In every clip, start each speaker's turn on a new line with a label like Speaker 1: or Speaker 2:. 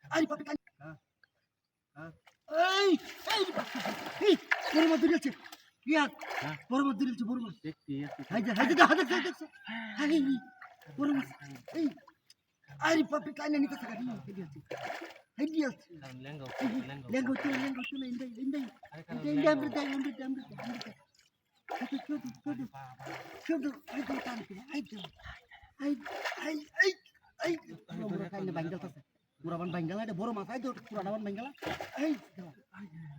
Speaker 1: আরে পাপি কান এই এই বড় মাছ ধরেছে ইয়া বড় মাছ ধরেছে বড় মাছ
Speaker 2: দেখছি
Speaker 1: হাই যা হাতে দেখছ আরে বড় মাছ এই আরে পাপি কান নিতে থাকা এই দিয়াছ
Speaker 2: লেঙ্গো
Speaker 1: লেঙ্গো তো ইন্দাই শুধু এই তো টান এই পুরা কান বাঙ্গাল আছে পুরা বান বাঙ্গাল এটা বড় মাছ আই তো পুরা বান বাঙ্গাল এই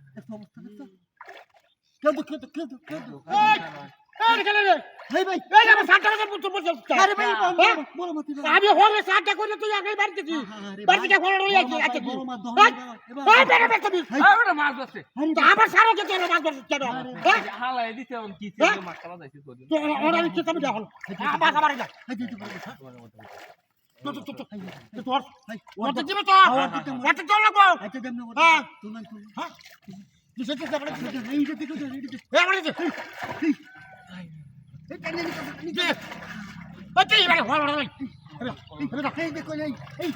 Speaker 1: দেখো অবস্থা দেখো কেউ
Speaker 3: এই গেলে রে
Speaker 1: ভাই ভাই
Speaker 3: এই আমার সাতটা বাজার পুত্র বসে
Speaker 1: আরে ভাই বড় মাছ
Speaker 3: আমি হলে সাতটা করে তুই আগে বাড়িতে কি বাড়িতে ফলো রই আছে আছে
Speaker 1: বড় মাছ
Speaker 3: এই বেরে বেরে তুমি
Speaker 2: ওটা মাছ আছে
Speaker 3: আমার সারা কে চলে মাছ ধরছে কেন
Speaker 2: হালাই দিতে অন কি ছিল মাছ খাওয়া যাইছে কদিন
Speaker 3: তো ওরা কি তুমি দেখো আবার আবার যা তো তোর ওটা দিবে তো ওটা চল লাগো
Speaker 1: আচ্ছা দেন না
Speaker 3: হ্যাঁ
Speaker 1: তুমি
Speaker 3: হ্যাঁ কিসে কি করে
Speaker 1: এই যে দেখো
Speaker 3: এই বলে
Speaker 1: এই কান নিতে
Speaker 3: যে ওতে এবারে হলো রে
Speaker 1: এই দেখো এই এই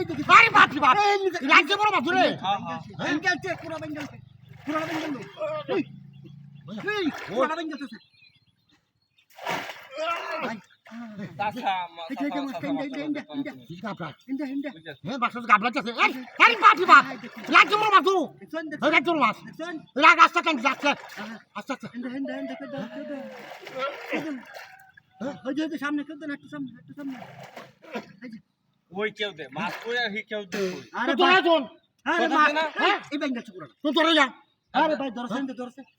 Speaker 1: দেখি
Speaker 3: আরে বাপ রে বাপ রাজ্য বড় বাপ রে
Speaker 1: বাঙ্গাল চে পুরা বাঙ্গাল এই পুরা বাঙ্গাল আছে
Speaker 2: তাছা
Speaker 1: ইন্দা
Speaker 3: হ্যাঁ বাসা গাবলা আছে আরে বাপ রে বাপ রাজ্য বড় বাপ তুই রাজ্য বড় বাপ রাগ আস্তে কেন যাচ্ছে আস্তে আস্তে
Speaker 1: ইন্দা ওই যে সামনে কেউ না একটু সামনে
Speaker 2: ওই কেউ দে মাছ কই আর হি কেউ দে
Speaker 1: আরে
Speaker 3: তোরা শোন
Speaker 1: আরে মা এই বাঙ্গাল চে পুরা
Speaker 3: তুই তোরা যা
Speaker 1: আরে ভাই ধরছেন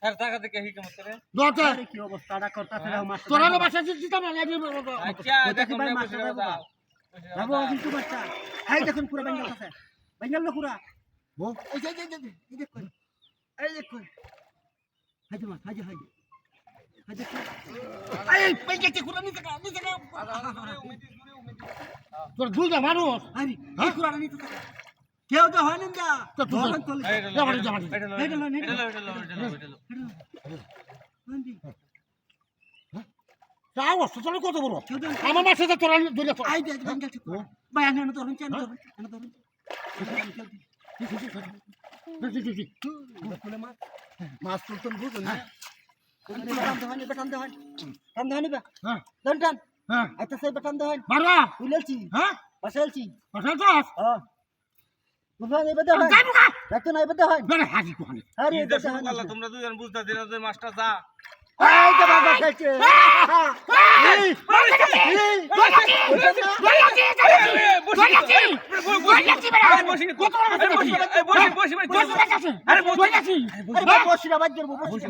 Speaker 2: আর টাকা থেকে হি কেমন করে
Speaker 3: দতে
Speaker 1: আরে কি অবস্থাটা করতাছে মাছ
Speaker 3: তোরা বাসা দিতাম না লাগি
Speaker 2: আচ্ছা দেখো
Speaker 1: ভাই
Speaker 2: না
Speaker 1: মাছ
Speaker 2: বসে দাও
Speaker 1: বাবু কিন্তু বাচ্চা এই দেখুন পুরা বাঙ্গাল আছে বাঙ্গাল না পুরা ও এই যে দেখুন এই দেখুন হাজি মাছ হাজি
Speaker 3: এই পেঁচে কুড়া নিতে কা তোর দুইটা মানুষ
Speaker 1: আরে এই পুরা নিতে কেউ তো হয় না
Speaker 3: তো তুই
Speaker 1: ধরেন তো
Speaker 3: যাও চলে কত বড় আমার মাসে তো তোরা ধরে
Speaker 1: আই দে বাঙ্গাল চে ভাই আনে ধরুন কেন ধরুন মাছ তুলতেন বুঝুন না বেটান দেওয়ান
Speaker 3: হ্যাঁ
Speaker 1: টান
Speaker 3: হ্যাঁ
Speaker 1: আচ্ছা সেই বেটান দেওয়ান
Speaker 3: মারবা
Speaker 1: উলেলছি
Speaker 3: হ্যাঁ
Speaker 1: বসালছি
Speaker 3: বসে তোস
Speaker 1: বুঝলেন এই বেটা হয়
Speaker 3: যাইবো কা
Speaker 1: দেখো না এই বেটা হয়
Speaker 3: বেরে হাজি কোহানি
Speaker 1: আরে
Speaker 2: কি
Speaker 1: এই
Speaker 2: দে
Speaker 1: বেটা
Speaker 2: শুরু করলা তোমরা দুজন বুঝতা দিনা যে মাছটা যা
Speaker 1: এই তো বাবা খাইছে
Speaker 2: বসি
Speaker 1: আরে বসি না বাদ দেবো বসি